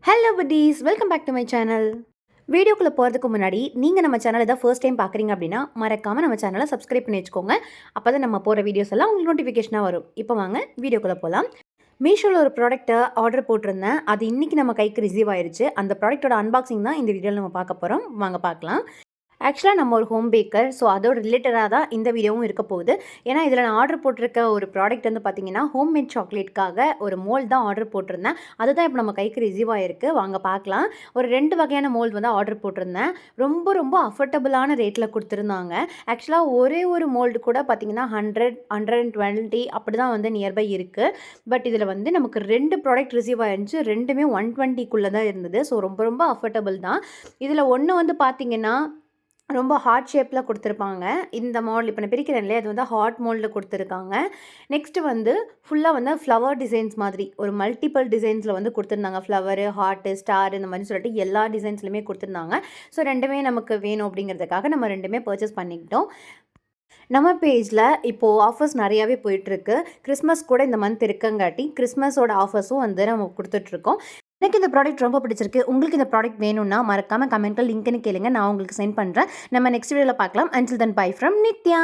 Hello buddies, welcome back to my channel. வீடியோக்குள்ளே போகிறதுக்கு முன்னாடி நீங்கள் நம்ம சேனலை தான் ஃபர்ஸ்ட் டைம் பார்க்குறீங்க அப்படின்னா மறக்காமல் நம்ம சேனலை சப்ஸ்கிரைப் பண்ணி வச்சுக்கோங்க. அப்போ தான் நம்ம போகிற வீடியோஸ் எல்லாம் உங்களுக்கு நோட்டிஃபிகேஷனாக வரும். இப்போ வாங்க வீடியோக்குள்ளே போகலாம். மீஷோவில் ஒரு ப்ராடக்ட்டை ஆர்டர் போட்டிருந்தேன். அது இன்றைக்கி நம்ம கைக்கு ரிசீவ் ஆயிடுச்சு. அந்த ப்ராடக்ட்டோட அன்பாக்சிங் தான் இந்த வீடியோவில் நம்ம பார்க்க போகிறோம். வாங்க பார்க்கலாம். ஆக்சுவலாக நம்ம ஒரு ஹோம் பேக்கர். ஸோ அதோட ரிலேட்டடாக தான் இந்த வீடியோவும் இருக்க போகுது. ஏன்னா இதில் நான் ஆர்டர் போட்டிருக்க ஒரு ப்ராடக்ட் வந்து பார்த்திங்கன்னா ஹோம்மேட் சாக்லேட்காக ஒரு மோல்ட் தான் ஆர்டர் போட்டிருந்தேன். அதுதான் இப்போ நம்ம கைக்கு ரிசீவ் ஆகிருக்கு. வாங்க பார்க்கலாம். ஒரு 2 வகையான மோல்ட் வந்து ஆர்டர் போட்டிருந்தேன். ரொம்ப ரொம்ப அஃபோர்டபுளான ரேட்டில் கொடுத்துருந்தாங்க. ஆக்சுவலாக ஒரே ஒரு மோல்டு கூட பார்த்திங்கன்னா 100, 120 அப்படி தான் வந்து நியர்பை இருக்குது. பட் இதில் வந்து நமக்கு 2 ப்ராடக்ட் ரிசீவ் ஆயிருந்துச்சு. 2மே 120க்குள்ளே தான் இருந்தது. ஸோ ரொம்ப ரொம்ப அஃபோர்டபுள் தான். இதில் ஒன்று வந்து பார்த்திங்கன்னா ரொம்ப ஹார்ட் ஷேப்பில் கொடுத்துருப்பாங்க. இந்த மாடல் இப்போ நான் பிரிக்கிறேன் இல்லையா, அது வந்து ஹார்ட் மோல்டில் கொடுத்துருக்காங்க. நெக்ஸ்ட்டு வந்து ஃபுல்லாக வந்து ஃப்ளவர் டிசைன்ஸ் மாதிரி ஒரு மல்டிபிள் டிசைன்ஸில் வந்து கொடுத்துருந்தாங்க. ஃப்ளவரு, ஹார்ட்டு, ஸ்டார் இந்த மாதிரி சொல்லிட்டு எல்லா டிசைன்ஸ்லையுமே கொடுத்துருந்தாங்க. ஸோ 2மே நமக்கு வேணும் அப்படிங்கிறதுக்காக நம்ம 2மே பர்ச்சேஸ் பண்ணிக்கிட்டோம். நம்ம பேஜில் இப்போது ஆஃபர்ஸ் நிறையாவே போயிட்டுருக்கு. கிறிஸ்மஸ் கூட இந்த மந்த் இருக்கங்காட்டி கிறிஸ்மஸோட ஆஃபர்ஸும் வந்து நம்ம கொடுத்துட்ருக்கோம். எனக்கு இந்த ப்ராடக்ட் ரொம்ப பிடிச்சிருக்கு. உங்களுக்கு இந்த ப்ராடக்ட் வேணும்னா மறக்காமல் கமெண்ட்டில் லிங்க்னு கேளுங்க. நான் உங்களுக்கு சென்ட் பண்ணுறேன். நம்ம நெக்ஸ்ட் வீடியோவில் பார்க்கலாம். Until then by from Nithya.